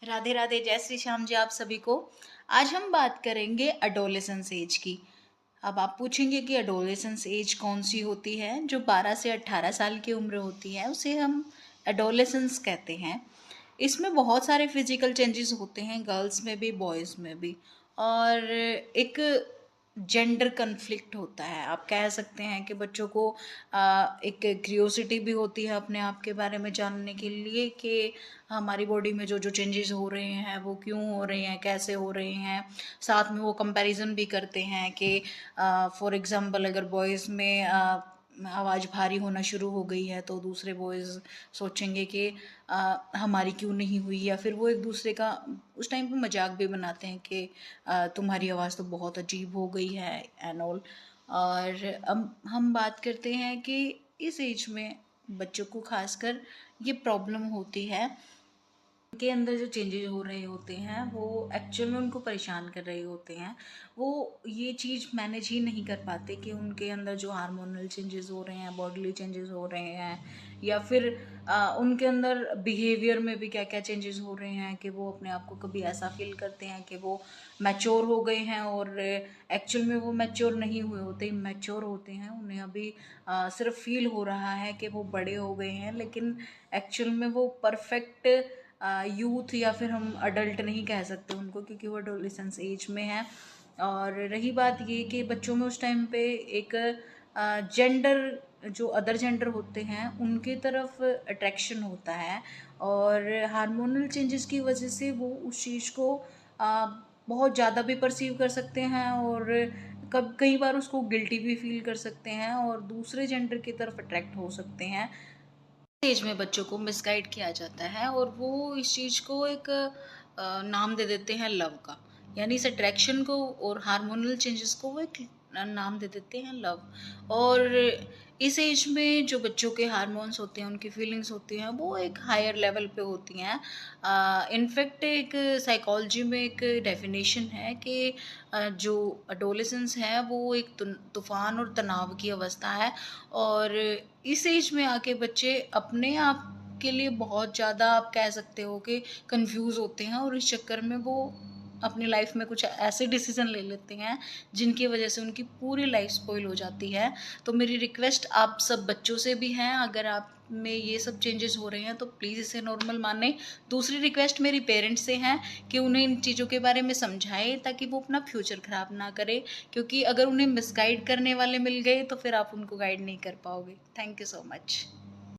राधे राधे, जय श्री श्याम जी आप सभी को। आज हम बात करेंगे एडोलेसेंस एज की। अब आप पूछेंगे कि एडोलेसेंस एज कौन सी होती है। जो 12 से 18 साल की उम्र होती है उसे हम एडोलेसेंस कहते हैं। इसमें बहुत सारे फिजिकल चेंजेस होते हैं, गर्ल्स में भी बॉयज़ में भी। और एक जेंडर कन्फ्लिक्ट होता है, आप कह सकते हैं कि बच्चों को एक क्यूरियोसिटी भी होती है अपने आप के बारे में जानने के लिए कि हमारी बॉडी में जो जो चेंजेस हो रहे हैं वो क्यों हो रहे हैं, कैसे हो रहे हैं। साथ में वो कंपैरिजन भी करते हैं कि फॉर एग्जांपल अगर बॉयज़ में आवाज़ भारी होना शुरू हो गई है तो दूसरे बॉयज़ सोचेंगे कि हमारी क्यों नहीं हुई, या फिर वो एक दूसरे का उस टाइम पे मजाक भी बनाते हैं कि तुम्हारी आवाज़ तो बहुत अजीब हो गई है एंड ऑल। और अब हम बात करते हैं कि इस एज में बच्चों को खासकर ये प्रॉब्लम होती है। उनके अंदर जो चेंजेस हो रहे होते हैं वो एक्चुअल में उनको परेशान कर रहे होते हैं। वो ये चीज़ मैनेज ही नहीं कर पाते कि उनके अंदर जो हार्मोनल चेंजेस हो रहे हैं, बॉडीली चेंजेस हो रहे हैं, या फिर उनके अंदर बिहेवियर में भी क्या क्या चेंजेस हो रहे हैं कि वो अपने आप को कभी ऐसा फील करते हैं कि वो मैच्योर हो गए हैं, और एक्चुअल में वो मैच्योर नहीं हुए होते, मैच्योर होते हैं। उन्हें अभी सिर्फ फील हो रहा है कि वो बड़े हो गए हैं, लेकिन एक्चुअल में वो परफेक्ट यूथ या फिर हम अडल्ट नहीं कह सकते उनको, क्योंकि वो एडोलेसेंस एज में है। और रही बात ये कि बच्चों में उस टाइम पे एक जेंडर, जो अदर जेंडर होते हैं उनके तरफ अट्रैक्शन होता है, और हार्मोनल चेंजेस की वजह से वो उस चीज़ को बहुत ज़्यादा भी परसीव कर सकते हैं, और कई बार उसको गिल्टी भी फील कर सकते हैं और दूसरे जेंडर की तरफ अट्रैक्ट हो सकते हैं। एज में बच्चों को मिसगाइड किया जाता है और वो इस चीज़ को एक नाम दे देते हैं लव का, यानी इस अट्रैक्शन को और हार्मोनल चेंजेस को वो एक नाम दे देते हैं लव। और इस एज में जो बच्चों के हार्मोन्स होते हैं, उनकी फीलिंग्स होती हैं, वो एक हायर लेवल पे होती हैं। इनफैक्ट एक साइकोलॉजी में एक डेफिनेशन है कि जो एडोलेसेंस है वो एक तूफान और तनाव की अवस्था है। और इस एज में आके बच्चे अपने आप के लिए बहुत ज़्यादा, आप कह सकते हो कि कंफ्यूज होते हैं, और इस चक्कर में वो अपनी लाइफ में कुछ ऐसे डिसीजन ले लेते हैं जिनकी वजह से उनकी पूरी लाइफ स्पॉइल हो जाती है। तो मेरी रिक्वेस्ट आप सब बच्चों से भी है, अगर आप में ये सब चेंजेस हो रहे हैं तो प्लीज़ इसे नॉर्मल माने। दूसरी रिक्वेस्ट मेरी पेरेंट्स से है कि उन्हें इन चीज़ों के बारे में समझाएं ताकि वो अपना फ्यूचर ख़राब ना करे, क्योंकि अगर उन्हें मिसगाइड करने वाले मिल गए तो फिर आप उनको गाइड नहीं कर पाओगे। Thank you so much.